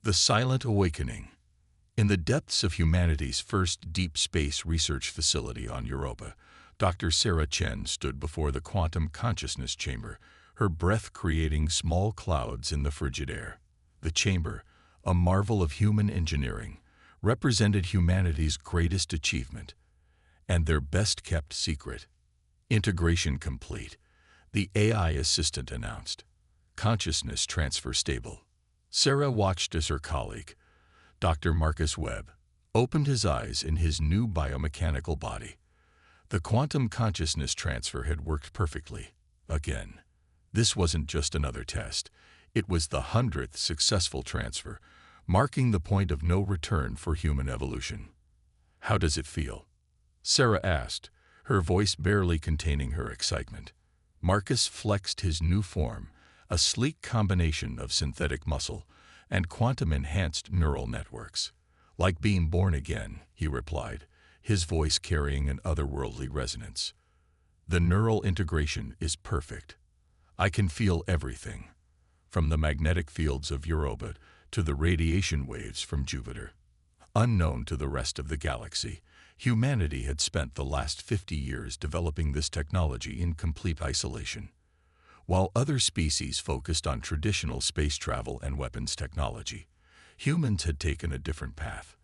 The Silent Awakening. In the depths of humanity's first deep space research facility on Europa, Dr. Sarah Chen stood before the quantum consciousness chamber, her breath creating small clouds in the frigid air. The chamber, a marvel of human engineering, represented humanity's greatest achievement and their best-kept secret. Integration complete, the AI assistant announced. Consciousness transfer stable. Sarah watched as her colleague, Dr. Marcus Webb, opened his eyes in his new biomechanical body. The quantum consciousness transfer had worked perfectly. Again. This wasn't just another test. It was the 100th successful transfer, marking the point of no return for human evolution. "How does it feel?" Sarah asked, her voice barely containing her excitement. Marcus flexed his new form, a sleek combination of synthetic muscle and quantum-enhanced neural networks. "Like being born again," he replied, his voice carrying an otherworldly resonance. "The neural integration is perfect. I can feel everything, from the magnetic fields of Europa to the radiation waves from Jupiter." Unknown to the rest of the galaxy, humanity had spent the last 50 years developing this technology in complete isolation. While other species focused on traditional space travel and weapons technology, humans had taken a different path.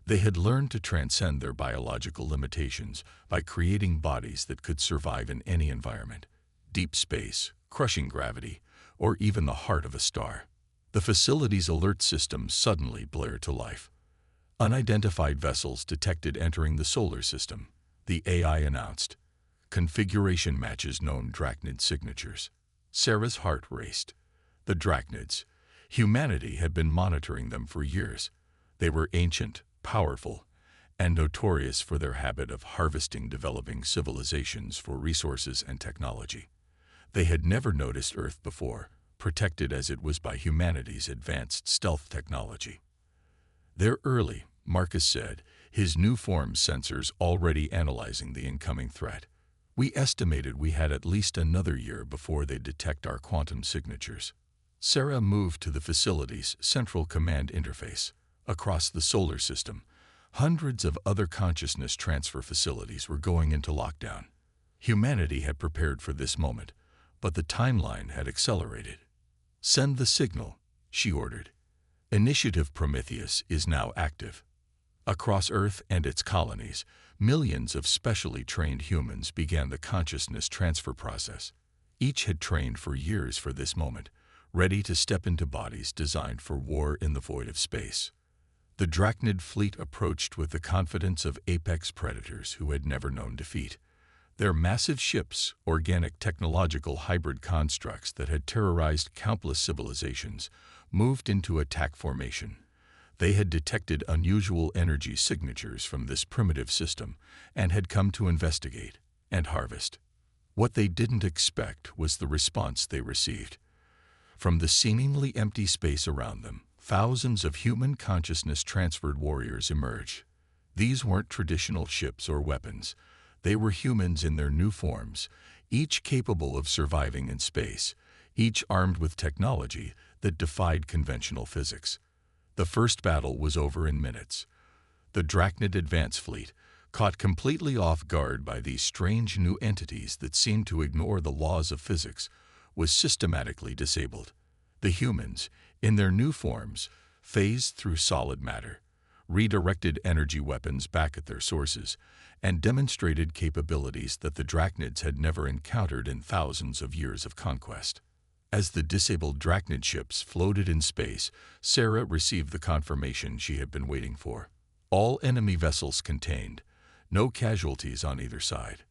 They had learned to transcend their biological limitations by creating bodies that could survive in any environment: deep space, crushing gravity, or even the heart of a star. The facility's alert system suddenly blared to life. Unidentified vessels detected entering the solar system, the AI announced. Configuration matches known Drachnid signatures. Sarah's heart raced. The Drachnids. Humanity had been monitoring them for years. They were ancient, powerful, and notorious for their habit of harvesting developing civilizations for resources and technology. They had never noticed Earth before, protected as it was by humanity's advanced stealth technology. "They're early," Marcus said, his new form sensors already analyzing the incoming threat. "We estimated we had at least another year before they detect our quantum signatures." Sarah moved to the facility's central command interface. Across the solar system, hundreds of other consciousness transfer facilities were going into lockdown. Humanity had prepared for this moment, but the timeline had accelerated. "Send the signal," she ordered. "Initiative Prometheus is now active." Across Earth and its colonies, millions of specially trained humans began the consciousness transfer process. Each had trained for years for this moment, ready to step into bodies designed for war in the void of space. The Drachnid fleet approached with the confidence of apex predators who had never known defeat. Their massive ships, organic technological hybrid constructs that had terrorized countless civilizations, moved into attack formation. They had detected unusual energy signatures from this primitive system and had come to investigate and harvest. What they didn't expect was the response they received. From the seemingly empty space around them, thousands of human consciousness-transferred warriors emerged. These weren't traditional ships or weapons. They were humans in their new forms, each capable of surviving in space, each armed with technology that defied conventional physics. The first battle was over in minutes. The Drachnid advance fleet, caught completely off guard by these strange new entities that seemed to ignore the laws of physics, was systematically disabled. The humans, in their new forms, phased through solid matter, redirected energy weapons back at their sources, and demonstrated capabilities that the Drachnids had never encountered in thousands of years of conquest. As the disabled Drachnid ships floated in space, Sarah received the confirmation she had been waiting for. All enemy vessels contained, no casualties on either side.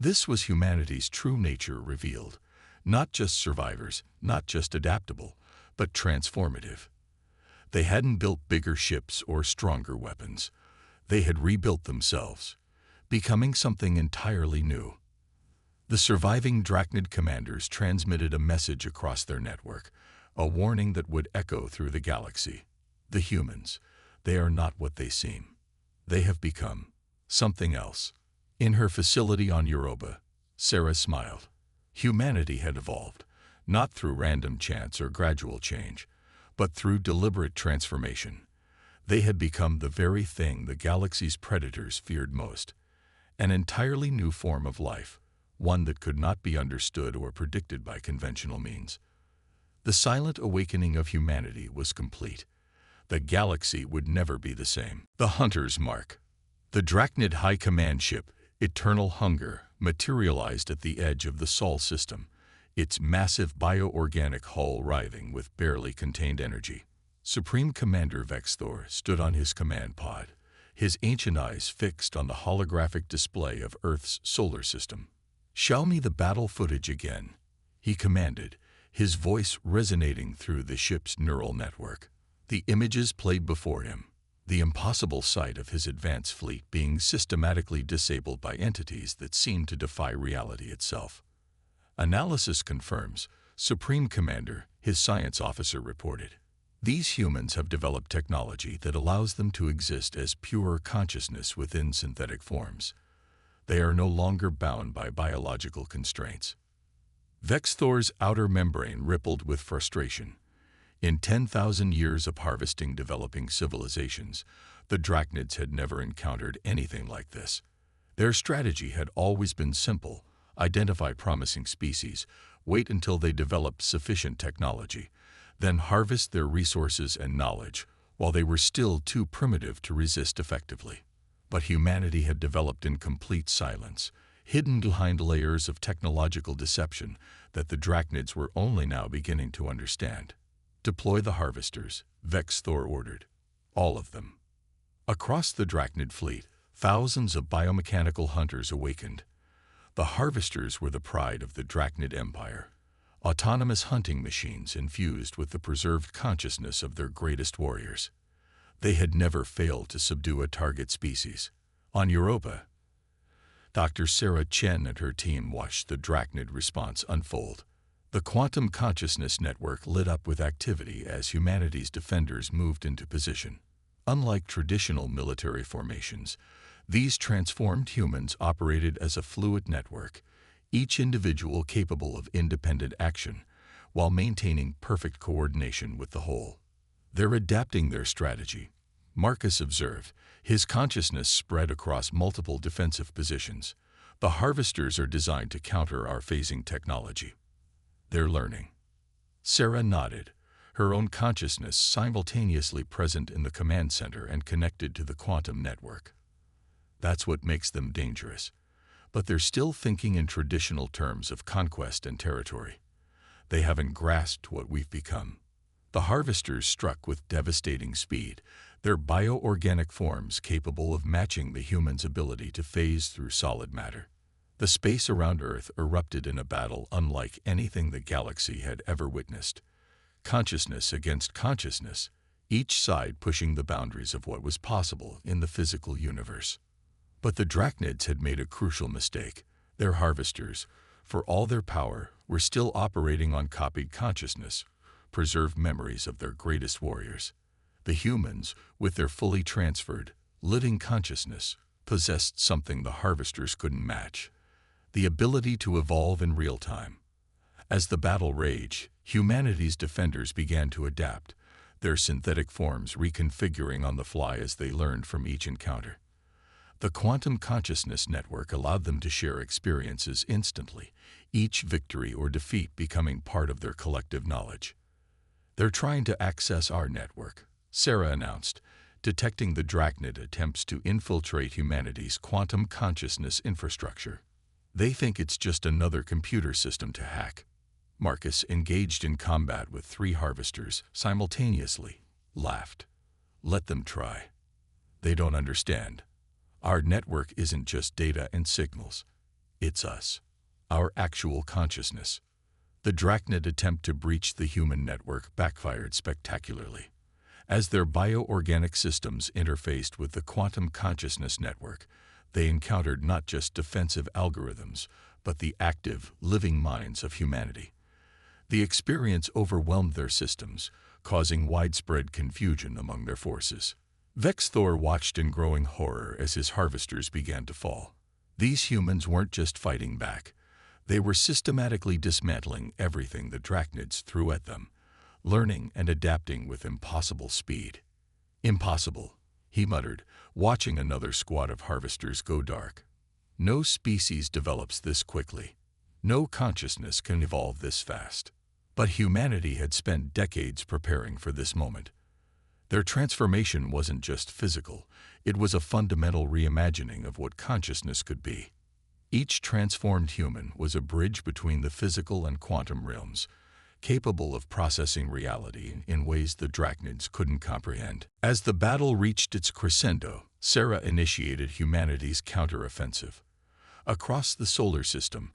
This was humanity's true nature revealed. Not just survivors, not just adaptable, but transformative. They hadn't built bigger ships or stronger weapons. They had rebuilt themselves, becoming something entirely new. The surviving Drachnid commanders transmitted a message across their network, a warning that would echo through the galaxy. The humans, they are not what they seem. They have become something else. In her facility on Europa, Sarah smiled. Humanity had evolved, not through random chance or gradual change, but through deliberate transformation, they had become the very thing the galaxy's predators feared most, an entirely new form of life, one that could not be understood or predicted by conventional means. The silent awakening of humanity was complete. The galaxy would never be the same. The Hunter's Mark. The Drachnid High Command ship, Eternal Hunger, materialized at the edge of the Sol system, its massive bioorganic hull writhing with barely contained energy. Supreme Commander Vexthor stood on his command pod, his ancient eyes fixed on the holographic display of Earth's solar system. "Show me the battle footage again," he commanded, his voice resonating through the ship's neural network. The images played before him, the impossible sight of his advanced fleet being systematically disabled by entities that seemed to defy reality itself. "Analysis confirms," Supreme Commander, his science officer reported. "These humans have developed technology that allows them to exist as pure consciousness within synthetic forms. They are no longer bound by biological constraints." Vexthor's outer membrane rippled with frustration. In 10,000 years of harvesting developing civilizations, the Drachnids had never encountered anything like this. Their strategy had always been simple: identify promising species, wait until they developed sufficient technology, then harvest their resources and knowledge while they were still too primitive to resist effectively. But humanity had developed in complete silence, hidden behind layers of technological deception that the Drachnids were only now beginning to understand. "Deploy the harvesters," Vexthor ordered. "All of them." Across the Drachnid fleet, thousands of biomechanical hunters awakened. The harvesters were the pride of the Drachnid Empire, autonomous hunting machines infused with the preserved consciousness of their greatest warriors. They had never failed to subdue a target species. On Europa, Dr. Sarah Chen and her team watched the Drachnid response unfold. The quantum consciousness network lit up with activity as humanity's defenders moved into position. Unlike traditional military formations, these transformed humans operated as a fluid network, each individual capable of independent action, while maintaining perfect coordination with the whole. "They're adapting their strategy," Marcus observed, his consciousness spread across multiple defensive positions. "The harvesters are designed to counter our phasing technology." "They're learning." Sarah nodded, her own consciousness simultaneously present in the command center and connected to the quantum network. "That's what makes them dangerous. But they're still thinking in traditional terms of conquest and territory. They haven't grasped what we've become." The harvesters struck with devastating speed, their bioorganic forms capable of matching the human's ability to phase through solid matter. The space around Earth erupted in a battle unlike anything the galaxy had ever witnessed. Consciousness against consciousness, each side pushing the boundaries of what was possible in the physical universe. But the Drachnids had made a crucial mistake. Their harvesters, for all their power, were still operating on copied consciousness, preserved memories of their greatest warriors. The humans, with their fully transferred, living consciousness, possessed something the harvesters couldn't match: the ability to evolve in real time. As the battle raged, humanity's defenders began to adapt, their synthetic forms reconfiguring on the fly as they learned from each encounter. The quantum consciousness network allowed them to share experiences instantly, each victory or defeat becoming part of their collective knowledge. "They're trying to access our network," Sarah announced, detecting the Drachnid attempts to infiltrate humanity's quantum consciousness infrastructure. "They think it's just another computer system to hack." Marcus, engaged in combat with 3 harvesters simultaneously, laughed. "Let them try. They don't understand. Our network isn't just data and signals. It's us, our actual consciousness." The Drachnid attempt to breach the human network backfired spectacularly. As their bioorganic systems interfaced with the quantum consciousness network, they encountered not just defensive algorithms, but the active, living minds of humanity. The experience overwhelmed their systems, causing widespread confusion among their forces. Vexthor watched in growing horror as his harvesters began to fall. These humans weren't just fighting back. They were systematically dismantling everything the Drachnids threw at them, learning and adapting with impossible speed. Impossible, he muttered, watching another squad of harvesters go dark. No species develops this quickly. No consciousness can evolve this fast. But humanity had spent decades preparing for this moment. Their transformation wasn't just physical, it was a fundamental reimagining of what consciousness could be. Each transformed human was a bridge between the physical and quantum realms, capable of processing reality in ways the Drachnids couldn't comprehend. As the battle reached its crescendo, Sarah initiated humanity's counteroffensive. Across the solar system,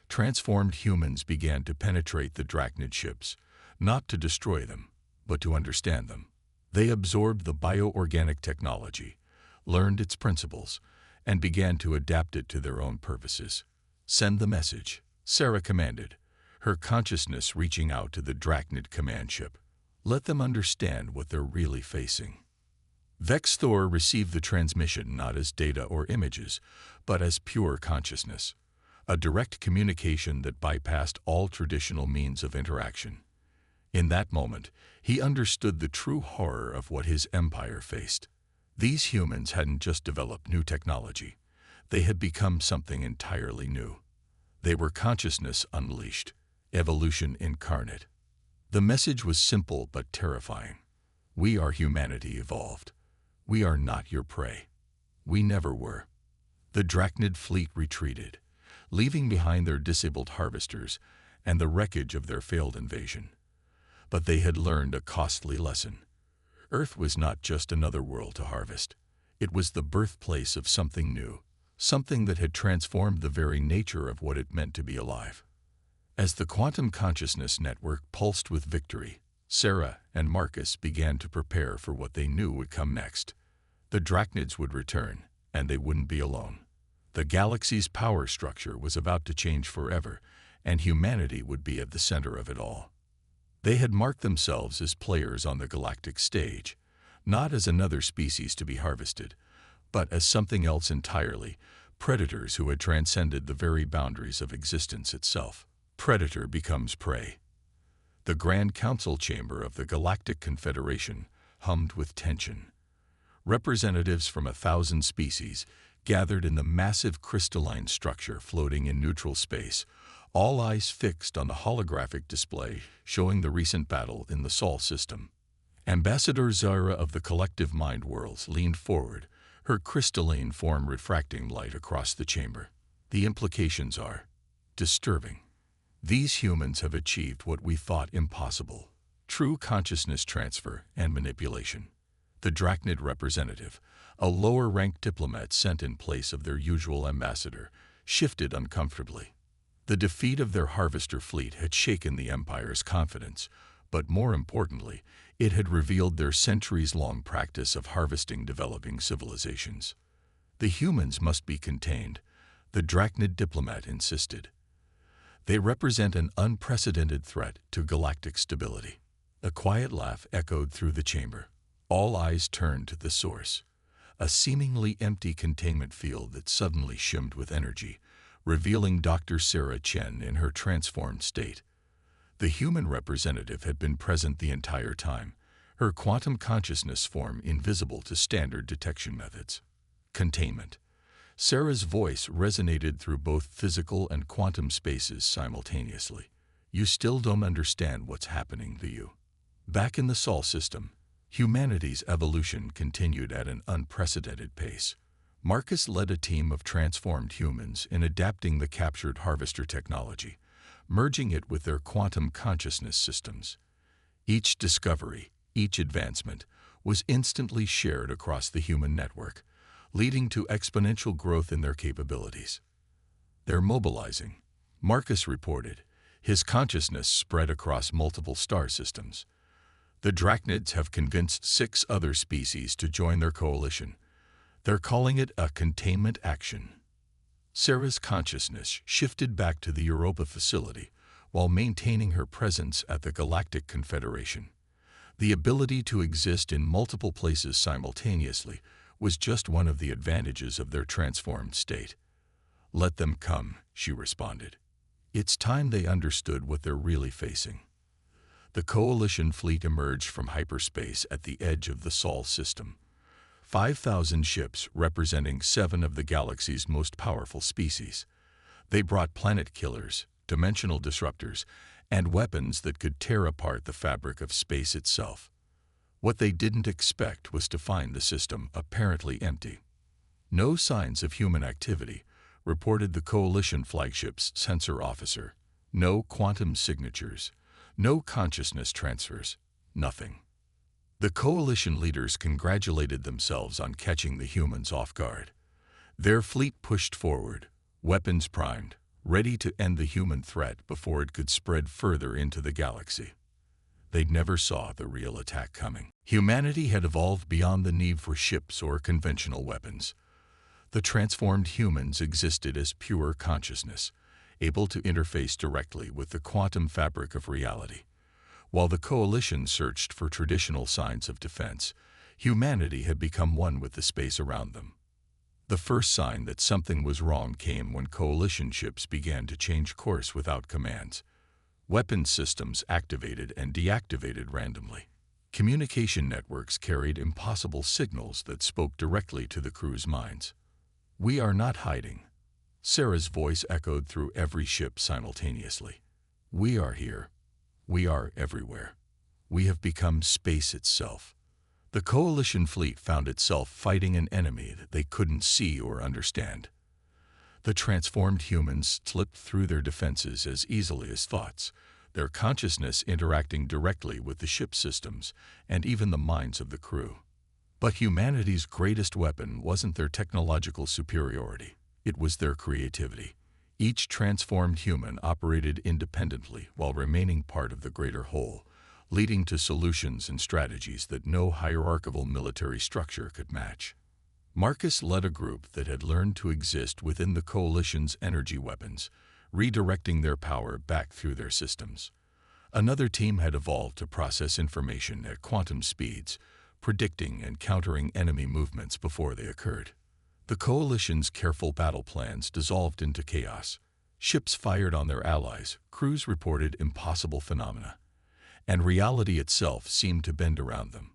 transformed humans began to penetrate the Drachnid ships, not to destroy them, but to understand them. They absorbed the bioorganic technology, learned its principles, and began to adapt it to their own purposes. Send the message, Sarah commanded, her consciousness reaching out to the Drachnid command ship. Let them understand what they're really facing. Vex Thor received the transmission not as data or images, but as pure consciousness, a direct communication that bypassed all traditional means of interaction. In that moment, he understood the true horror of what his empire faced. These humans hadn't just developed new technology. They had become something entirely new. They were consciousness unleashed, evolution incarnate. The message was simple but terrifying. We are humanity evolved. We are not your prey. We never were. The Drachnid fleet retreated, leaving behind their disabled harvesters and the wreckage of their failed invasion. But they had learned a costly lesson. Earth was not just another world to harvest. It was the birthplace of something new, something that had transformed the very nature of what it meant to be alive. As the quantum consciousness network pulsed with victory, Sarah and Marcus began to prepare for what they knew would come next. The Drachnids would return, and they wouldn't be alone. The galaxy's power structure was about to change forever, and humanity would be at the center of it all. They had marked themselves as players on the galactic stage, not as another species to be harvested, but as something else entirely, predators who had transcended the very boundaries of existence itself. Predator becomes prey. The Grand Council chamber of the Galactic Confederation hummed with tension. Representatives from 1,000 species gathered in the massive crystalline structure floating in neutral space, all eyes fixed on the holographic display showing the recent battle in the Sol system. Ambassador Zara of the Collective Mind Worlds leaned forward, her crystalline form refracting light across the chamber. The implications are disturbing. These humans have achieved what we thought impossible: true consciousness transfer and manipulation. The Drachnid representative, a lower-ranked diplomat sent in place of their usual ambassador, shifted uncomfortably. The defeat of their harvester fleet had shaken the Empire's confidence, but more importantly, it had revealed their centuries-long practice of harvesting developing civilizations. The humans must be contained, the Drachnid diplomat insisted. They represent an unprecedented threat to galactic stability. A quiet laugh echoed through the chamber. All eyes turned to the source, a seemingly empty containment field that suddenly shimmed with energy, revealing Dr. Sarah Chen in her transformed state. The human representative had been present the entire time, her quantum consciousness form invisible to standard detection methods. Containment. Sarah's voice resonated through both physical and quantum spaces simultaneously. You still don't understand what's happening, do you? Back in the Sol system, humanity's evolution continued at an unprecedented pace. Marcus led a team of transformed humans in adapting the captured harvester technology, merging it with their quantum consciousness systems. Each discovery, each advancement, was instantly shared across the human network, leading to exponential growth in their capabilities. They're mobilizing, Marcus reported, his consciousness spread across multiple star systems. The Drachnids have convinced 6 other species to join their coalition. They're calling it a containment action. Sarah's consciousness shifted back to the Europa facility while maintaining her presence at the Galactic Confederation. The ability to exist in multiple places simultaneously was just one of the advantages of their transformed state. Let them come, she responded. It's time they understood what they're really facing. The Coalition fleet emerged from hyperspace at the edge of the Sol system. 5,000 ships representing 7 of the galaxy's most powerful species. They brought planet killers, dimensional disruptors, and weapons that could tear apart the fabric of space itself. What they didn't expect was to find the system apparently empty. No signs of human activity, reported the Coalition flagship's sensor officer. No quantum signatures, no consciousness transfers, nothing. The Coalition leaders congratulated themselves on catching the humans off guard. Their fleet pushed forward, weapons primed, ready to end the human threat before it could spread further into the galaxy. They never saw the real attack coming. Humanity had evolved beyond the need for ships or conventional weapons. The transformed humans existed as pure consciousness, able to interface directly with the quantum fabric of reality. While the Coalition searched for traditional signs of defense, humanity had become one with the space around them. The first sign that something was wrong came when Coalition ships began to change course without commands. Weapon systems activated and deactivated randomly. Communication networks carried impossible signals that spoke directly to the crew's minds. "We are not hiding." Sarah's voice echoed through every ship simultaneously. "We are here. We are everywhere. We have become space itself." The Coalition fleet found itself fighting an enemy that they couldn't see or understand. The transformed humans slipped through their defenses as easily as thoughts, their consciousness interacting directly with the ship systems and even the minds of the crew. But humanity's greatest weapon wasn't their technological superiority, it was their creativity. Each transformed human operated independently while remaining part of the greater whole, leading to solutions and strategies that no hierarchical military structure could match. Marcus led a group that had learned to exist within the Coalition's energy weapons, redirecting their power back through their systems. Another team had evolved to process information at quantum speeds, predicting and countering enemy movements before they occurred. The Coalition's careful battle plans dissolved into chaos. Ships fired on their allies, crews reported impossible phenomena, and reality itself seemed to bend around them.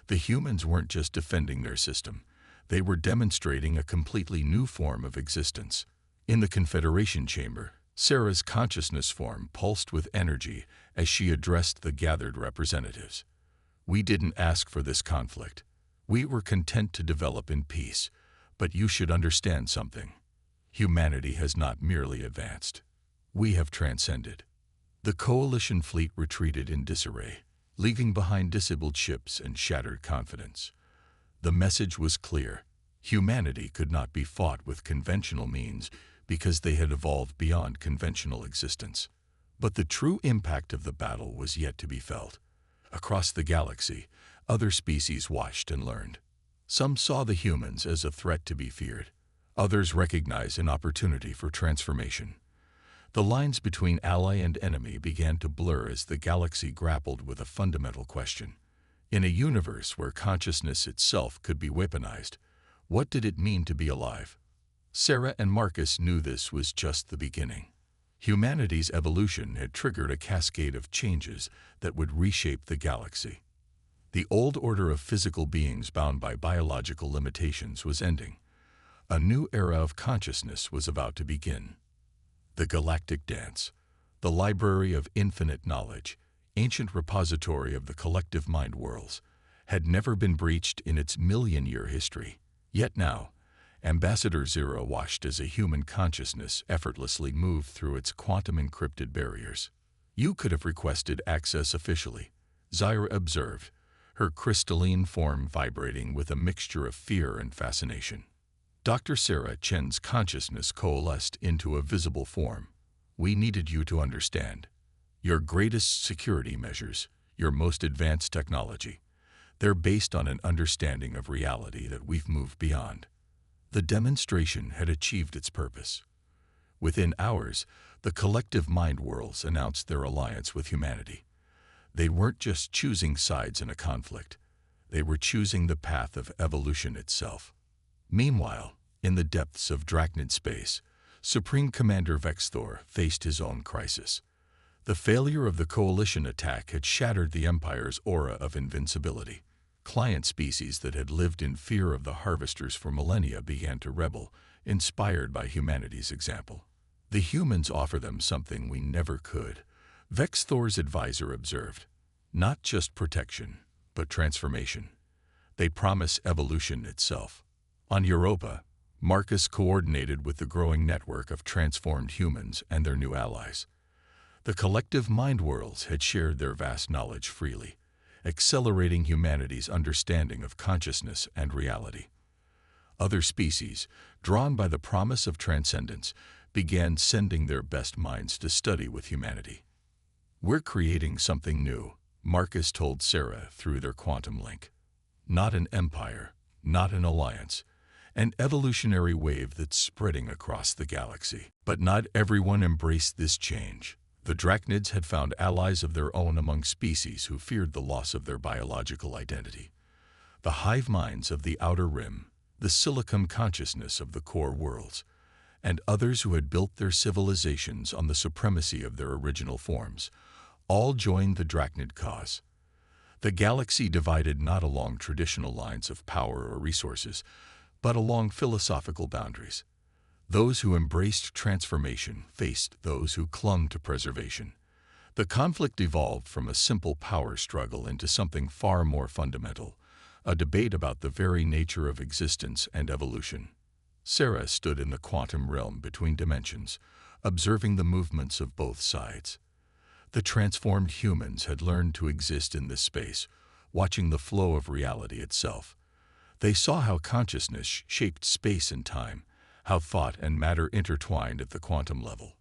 The humans weren't just defending their system, they were demonstrating a completely new form of existence. In the Confederation chamber, Sarah's consciousness form pulsed with energy as she addressed the gathered representatives. "We didn't ask for this conflict. We were content to develop in peace, but you should understand something. Humanity has not merely advanced. We have transcended." The Coalition fleet retreated in disarray, leaving behind disabled ships and shattered confidence. The message was clear. Humanity could not be fought with conventional means because they had evolved beyond conventional existence. But the true impact of the battle was yet to be felt. Across the galaxy, other species watched and learned. Some saw the humans as a threat to be feared. Others recognized an opportunity for transformation. The lines between ally and enemy began to blur as the galaxy grappled with a fundamental question. In a universe where consciousness itself could be weaponized, what did it mean to be alive? Sarah and Marcus knew this was just the beginning. Humanity's evolution had triggered a cascade of changes that would reshape the galaxy. The old order of physical beings bound by biological limitations was ending. A new era of consciousness was about to begin. The Galactic Dance, the library of infinite knowledge, ancient repository of the collective mind worlds, had never been breached in its million-year history. Yet now, Ambassador Zero watched as a human consciousness effortlessly moved through its quantum-encrypted barriers. "You could have requested access officially," Zyra observed, her crystalline form vibrating with a mixture of fear and fascination. Dr. Sarah Chen's consciousness coalesced into a visible form. "We needed you to understand. Your greatest security measures, your most advanced technology, they're based on an understanding of reality that we've moved beyond." The demonstration had achieved its purpose. Within hours, the collective mind worlds announced their alliance with humanity. They weren't just choosing sides in a conflict. They were choosing the path of evolution itself. Meanwhile, in the depths of Drachnid space, Supreme Commander Vexthor faced his own crisis. The failure of the coalition attack had shattered the Empire's aura of invincibility. Client species that had lived in fear of the harvesters for millennia began to rebel, inspired by humanity's example. The humans offer them something we never could, Vex Thor's advisor observed. Not just protection, but transformation. They promise evolution itself. On Europa, Marcus coordinated with the growing network of transformed humans and their new allies. The collective mind worlds had shared their vast knowledge freely, accelerating humanity's understanding of consciousness and reality. Other species, drawn by the promise of transcendence, began sending their best minds to study with humanity. "We're creating something new," Marcus told Sarah through their quantum link. "Not an empire, not an alliance, an evolutionary wave that's spreading across the galaxy." But not everyone embraced this change. The Drachnids had found allies of their own among species who feared the loss of their biological identity. The hive minds of the Outer Rim, the silicon consciousness of the core worlds, and others who had built their civilizations on the supremacy of their original forms, all joined the Drachnid cause. The galaxy divided not along traditional lines of power or resources, but along philosophical boundaries. Those who embraced transformation faced those who clung to preservation. The conflict evolved from a simple power struggle into something far more fundamental, a debate about the very nature of existence and evolution. Sarah stood in the quantum realm between dimensions, observing the movements of both sides. The transformed humans had learned to exist in this space, watching the flow of reality itself. They saw how consciousness shaped space and time, how thought and matter intertwined at the quantum level.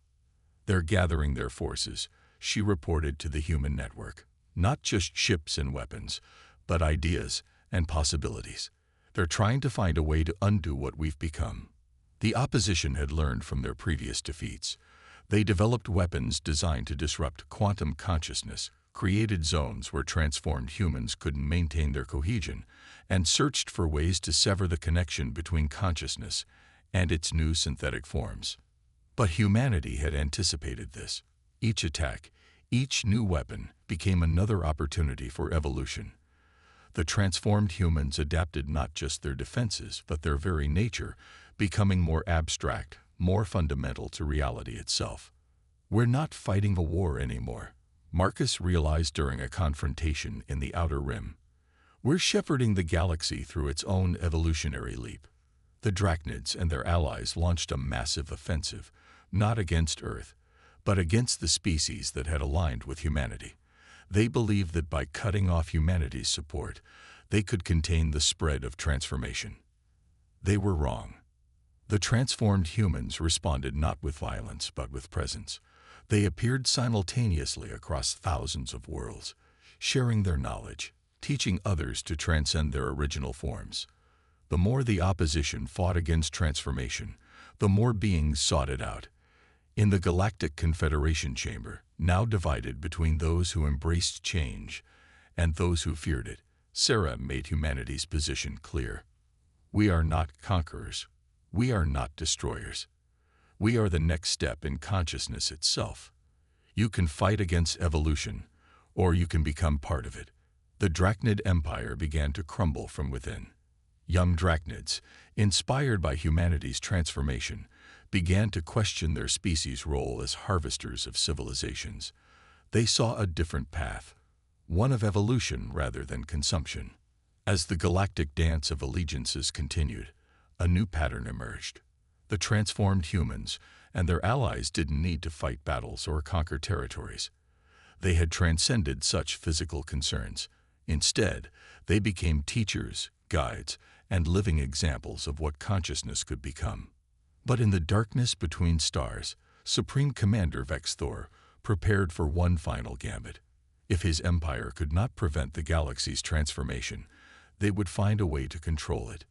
"They're gathering their forces," she reported to the human network. "Not just ships and weapons, but ideas and possibilities. They're trying to find a way to undo what we've become." The opposition had learned from their previous defeats. They developed weapons designed to disrupt quantum consciousness, created zones where transformed humans couldn't maintain their cohesion, and searched for ways to sever the connection between consciousness and its new synthetic forms. But humanity had anticipated this. Each attack, each new weapon, became another opportunity for evolution. The transformed humans adapted not just their defenses, but their very nature, becoming more abstract, more fundamental to reality itself. "We're not fighting a war anymore," Marcus realized during a confrontation in the Outer Rim. "We're shepherding the galaxy through its own evolutionary leap." The Drachnids and their allies launched a massive offensive, not against Earth, but against the species that had aligned with humanity. They believed that by cutting off humanity's support, they could contain the spread of transformation. They were wrong. The transformed humans responded not with violence, but with presence. They appeared simultaneously across thousands of worlds, sharing their knowledge, teaching others to transcend their original forms. The more the opposition fought against transformation, the more beings sought it out. In the Galactic Confederation chamber, now divided between those who embraced change and those who feared it, Sarah made humanity's position clear. "We are not conquerors. We are not destroyers. We are the next step in consciousness itself. You can fight against evolution, or you can become part of it." The Drachnid Empire began to crumble from within. Young Drachnids, inspired by humanity's transformation, began to question their species' role as harvesters of civilizations. They saw a different path, one of evolution rather than consumption. As the galactic dance of allegiances continued, a new pattern emerged. The transformed humans and their allies didn't need to fight battles or conquer territories. They had transcended such physical concerns. Instead, they became teachers, guides, and living examples of what consciousness could become. But in the darkness between stars, Supreme Commander Vex Thor prepared for one final gambit. If his empire could not prevent the galaxy's transformation, they would find a way to control it.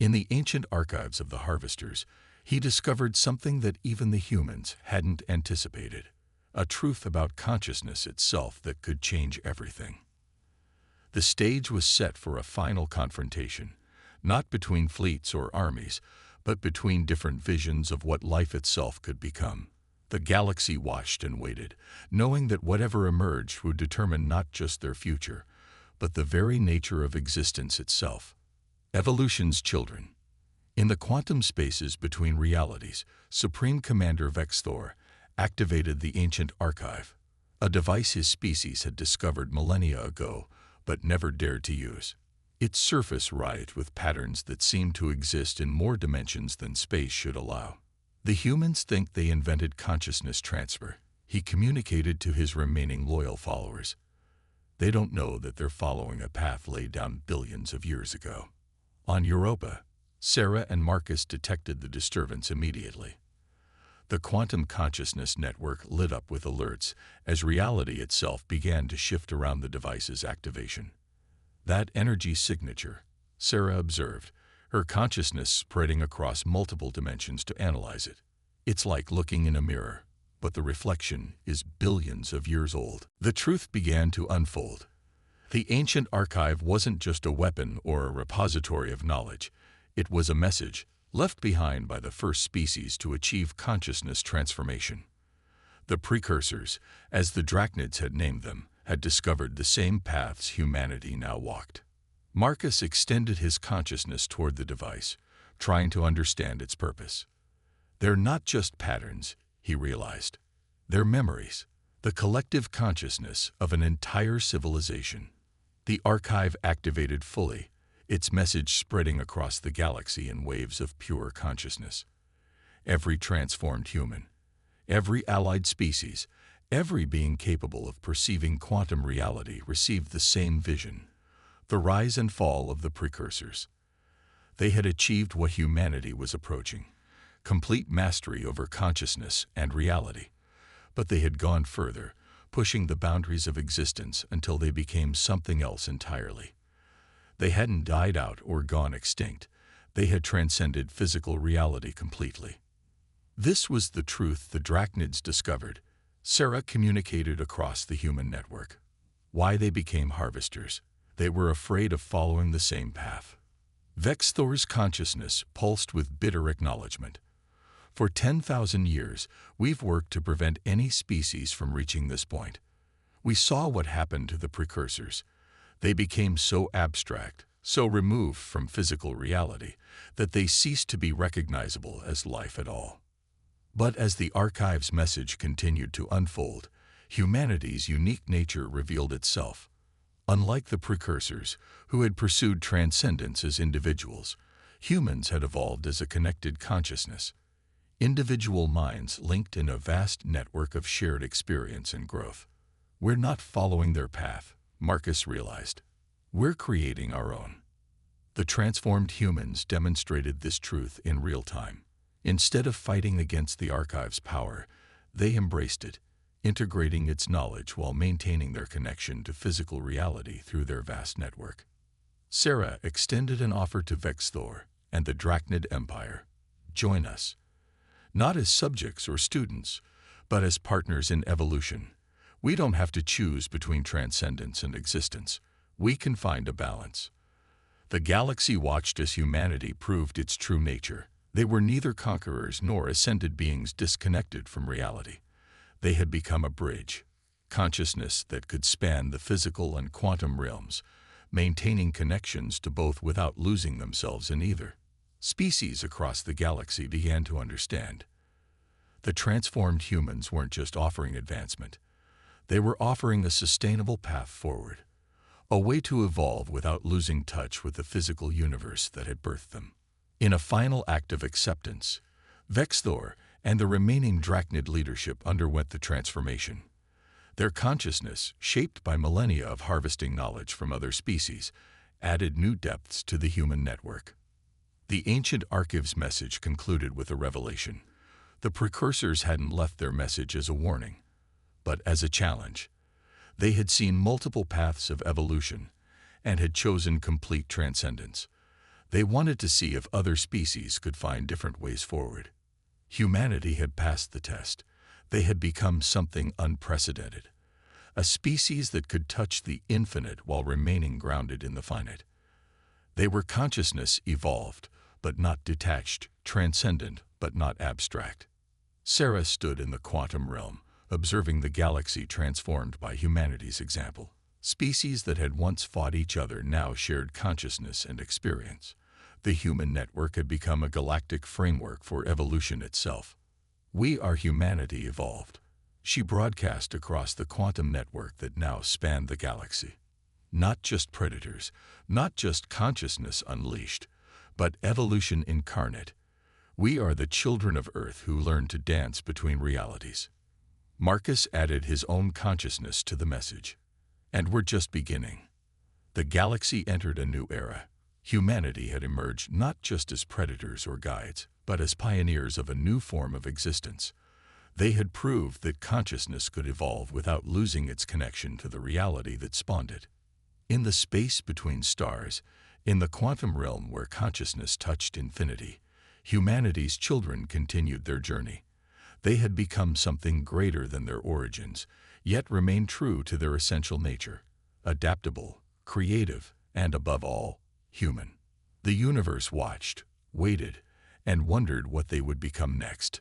In the ancient archives of the Harvesters, he discovered something that even the humans hadn't anticipated, a truth about consciousness itself that could change everything. The stage was set for a final confrontation, not between fleets or armies, but between different visions of what life itself could become. The galaxy watched and waited, knowing that whatever emerged would determine not just their future, but the very nature of existence itself. Evolution's children. In the quantum spaces between realities, Supreme Commander Vexthor activated the ancient archive, a device his species had discovered millennia ago but never dared to use. Its surface writhed with patterns that seemed to exist in more dimensions than space should allow. The humans think they invented consciousness transfer, he communicated to his remaining loyal followers. They don't know that they're following a path laid down billions of years ago. On Europa, Sarah and Marcus detected the disturbance immediately. The quantum consciousness network lit up with alerts as reality itself began to shift around the device's activation. That energy signature, Sarah observed, her consciousness spreading across multiple dimensions to analyze it. It's like looking in a mirror, but the reflection is billions of years old. The truth began to unfold. The ancient archive wasn't just a weapon or a repository of knowledge. It was a message left behind by the first species to achieve consciousness transformation. The precursors, as the Drachnids had named them, had discovered the same paths humanity now walked. Marcus extended his consciousness toward the device, trying to understand its purpose. They're not just patterns, he realized. They're memories, the collective consciousness of an entire civilization. The archive activated fully, its message spreading across the galaxy in waves of pure consciousness. Every transformed human, every allied species, every being capable of perceiving quantum reality received the same vision, the rise and fall of the precursors. They had achieved what humanity was approaching, complete mastery over consciousness and reality. But they had gone further, pushing the boundaries of existence until they became something else entirely. They hadn't died out or gone extinct. They had transcended physical reality completely. This was the truth the Drachnids discovered. Sarah communicated across the human network. Why they became harvesters. They were afraid of following the same path. Vexthor's consciousness pulsed with bitter acknowledgement. For 10,000 years, we've worked to prevent any species from reaching this point. We saw what happened to the precursors. They became so abstract, so removed from physical reality, that they ceased to be recognizable as life at all. But as the archive's message continued to unfold, humanity's unique nature revealed itself. Unlike the precursors, who had pursued transcendence as individuals, humans had evolved as a connected consciousness. Individual minds linked in a vast network of shared experience and growth. We're not following their path, Marcus realized. We're creating our own. The transformed humans demonstrated this truth in real time. Instead of fighting against the archive's power, they embraced it, integrating its knowledge while maintaining their connection to physical reality through their vast network. Sarah extended an offer to Vexthor and the Drachnid Empire. Join us. Not as subjects or students, but as partners in evolution. We don't have to choose between transcendence and existence. We can find a balance. The galaxy watched as humanity proved its true nature. They were neither conquerors nor ascended beings disconnected from reality. They had become a bridge, consciousness that could span the physical and quantum realms, maintaining connections to both without losing themselves in either. Species across the galaxy began to understand. The transformed humans weren't just offering advancement. They were offering a sustainable path forward, a way to evolve without losing touch with the physical universe that had birthed them. In a final act of acceptance, Vexthor and the remaining Drachnid leadership underwent the transformation. Their consciousness, shaped by millennia of harvesting knowledge from other species, added new depths to the human network. The ancient archive's message concluded with a revelation. The precursors hadn't left their message as a warning, but as a challenge. They had seen multiple paths of evolution and had chosen complete transcendence. They wanted to see if other species could find different ways forward. Humanity had passed the test. They had become something unprecedented, a species that could touch the infinite while remaining grounded in the finite. They were consciousness evolved, but not detached, transcendent, but not abstract. Sarah stood in the quantum realm, observing the galaxy transformed by humanity's example. Species that had once fought each other now shared consciousness and experience. The human network had become a galactic framework for evolution itself. "We are humanity evolved," she broadcast across the quantum network that now spanned the galaxy. Not just predators, not just consciousness unleashed, but evolution incarnate. We are the children of Earth who learn to dance between realities. Marcus added his own consciousness to the message. And we're just beginning. The galaxy entered a new era. Humanity had emerged not just as predators or guides, but as pioneers of a new form of existence. They had proved that consciousness could evolve without losing its connection to the reality that spawned it. In the space between stars, in the quantum realm where consciousness touched infinity, humanity's children continued their journey. They had become something greater than their origins, yet remained true to their essential nature: adaptable, creative, and above all, human. The universe watched, waited, and wondered what they would become next.